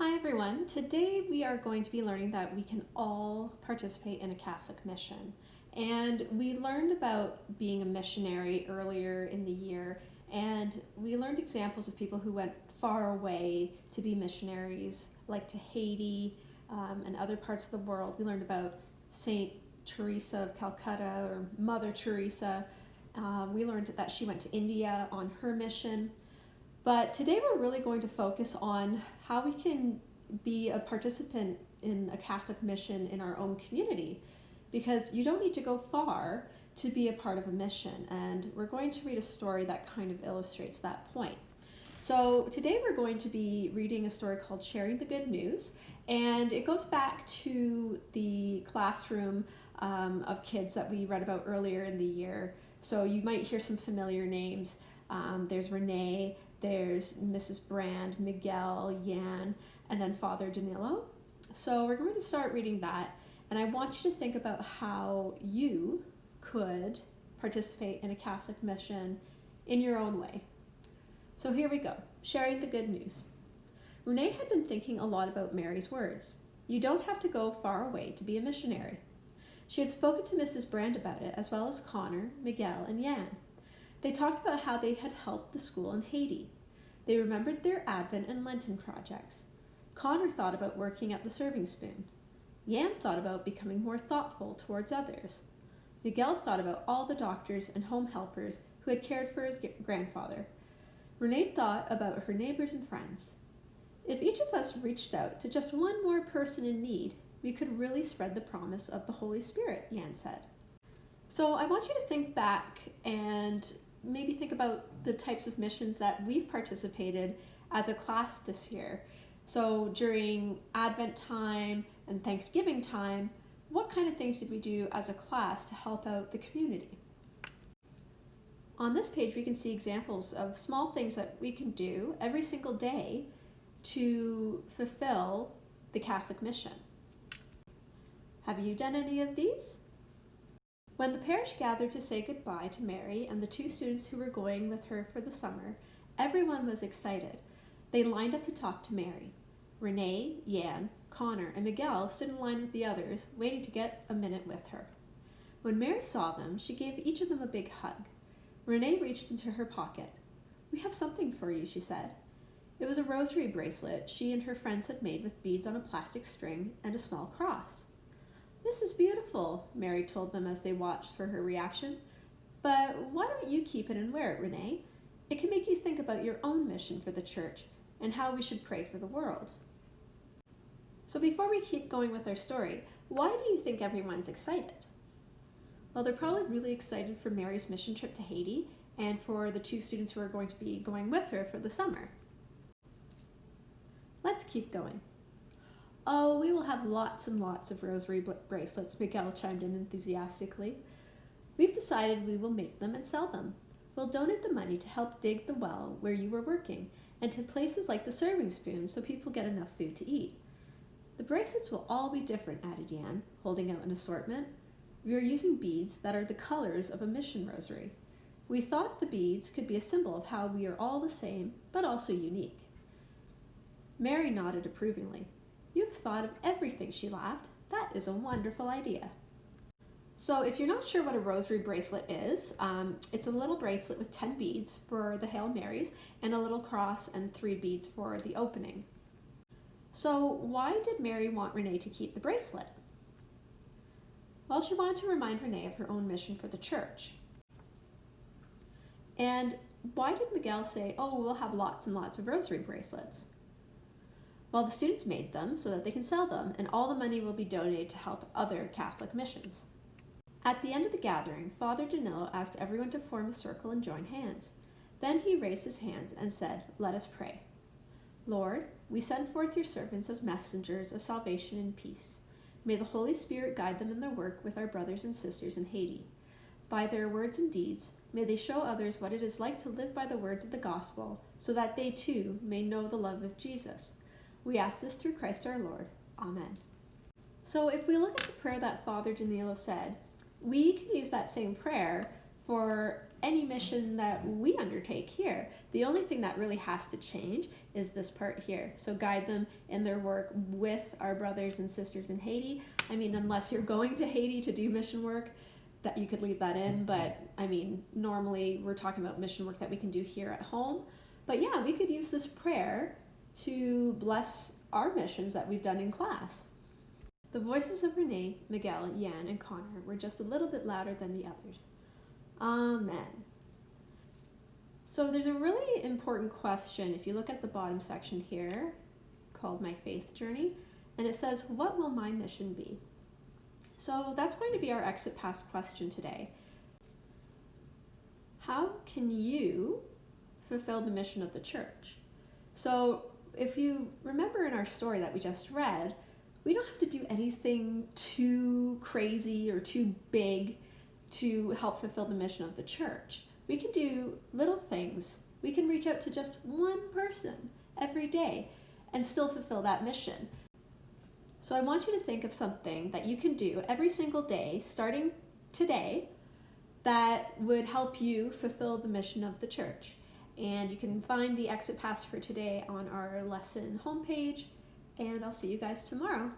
Hi everyone. Today we are going to be learning that we can all participate in a Catholic mission. And we learned about being a missionary earlier in the year, and we learned examples of people who went far away to be missionaries, like to Haiti and other parts of the world. We learned about Saint Teresa of Calcutta, or Mother Teresa. We learned that she went to India on her mission. But today we're really going to focus on how we can be a participant in a Catholic mission in our own community, because you don't need to go far to be a part of a mission. And we're going to read a story that kind of illustrates that point. So today we're going to be reading a story called Sharing the Good News, and it goes back to the classroom of kids that we read about earlier in the year. So you might hear some familiar names. There's Renee, there's Mrs. Brand, Miguel, Jan, and then Father Danilo. So we're going to start reading that, and I want you to think about how you could participate in a Catholic mission in your own way. So here we go, Sharing the Good News. Renee had been thinking a lot about Mary's words. You don't have to go far away to be a missionary. She had spoken to Mrs. Brand about it, as well as Connor, Miguel, and Jan. They talked about how they had helped the school in Haiti. They remembered their Advent and Lenten projects. Connor thought about working at the serving spoon. Jan thought about becoming more thoughtful towards others. Miguel thought about all the doctors and home helpers who had cared for his grandfather. Renee thought about her neighbors and friends. If each of us reached out to just one more person in need, we could really spread the promise of the Holy Spirit, Jan said. So I want you to think back and maybe think about the types of missions that we've participated as a class this year. So during Advent time and Thanksgiving time, what kind of things did we do as a class to help out the community? On this page, we can see examples of small things that we can do every single day to fulfill the Catholic mission. Have you done any of these? When the parish gathered to say goodbye to Mary and the two students who were going with her for the summer, everyone was excited. They lined up to talk to Mary. Renee, Jan, Connor, and Miguel stood in line with the others, waiting to get a minute with her. When Mary saw them, she gave each of them a big hug. Renee reached into her pocket. "We have something for you," she said. It was a rosary bracelet she and her friends had made with beads on a plastic string and a small cross. "This is beautiful," Mary told them as they watched for her reaction. "But why don't you keep it and wear it, Renee? It can make you think about your own mission for the church and how we should pray for the world." So before we keep going with our story, why do you think everyone's excited? Well, they're probably really excited for Mary's mission trip to Haiti and for the two students who are going to be going with her for the summer. Let's keep going. "Oh, we will have lots and lots of rosary bracelets," Miguel chimed in enthusiastically. "We've decided we will make them and sell them. We'll donate the money to help dig the well where you were working and to places like the serving spoon so people get enough food to eat. The bracelets will all be different," added Jan, holding out an assortment. "We are using beads that are the colors of a mission rosary. We thought the beads could be a symbol of how we are all the same, but also unique." Mary nodded approvingly. "You've thought of everything," she laughed. "That is a wonderful idea." So if you're not sure what a rosary bracelet is, it's a little bracelet with 10 beads for the Hail Marys and a little cross and 3 beads for the opening. So why did Mary want Renee to keep the bracelet? Well, she wanted to remind Renee of her own mission for the church. And why did Miguel say, "Oh, we'll have lots and lots of rosary bracelets"? Well, the students made them so that they can sell them, and all the money will be donated to help other Catholic missions. At the end of the gathering, Father Danilo asked everyone to form a circle and join hands. Then he raised his hands and said, "Let us pray. Lord, we send forth your servants as messengers of salvation and peace. May the Holy Spirit guide them in their work with our brothers and sisters in Haiti. By their words and deeds, may they show others what it is like to live by the words of the gospel, so that they too may know the love of Jesus. We ask this through Christ our Lord. Amen." So if we look at the prayer that Father Danilo said, we can use that same prayer for any mission that we undertake here. The only thing that really has to change is this part here. So guide them in their work with our brothers and sisters in Haiti. I mean, unless you're going to Haiti to do mission work, that you could leave that in, but I mean, normally we're talking about mission work that we can do here at home. But yeah, we could use this prayer to bless our missions that we've done in class. The voices of Renee, Miguel, Yan, and Connor were just a little bit louder than the others. Amen. So there's a really important question if you look at the bottom section here called My Faith Journey, and it says, what will my mission be? So that's going to be our exit pass question today. How can you fulfill the mission of the church? So if you remember in our story that we just read, we don't have to do anything too crazy or too big to help fulfill the mission of the church. We can do little things. We can reach out to just one person every day and still fulfill that mission. So I want you to think of something that you can do every single day, starting today, that would help you fulfill the mission of the church. And you can find the exit pass for today on our lesson homepage, and I'll see you guys tomorrow.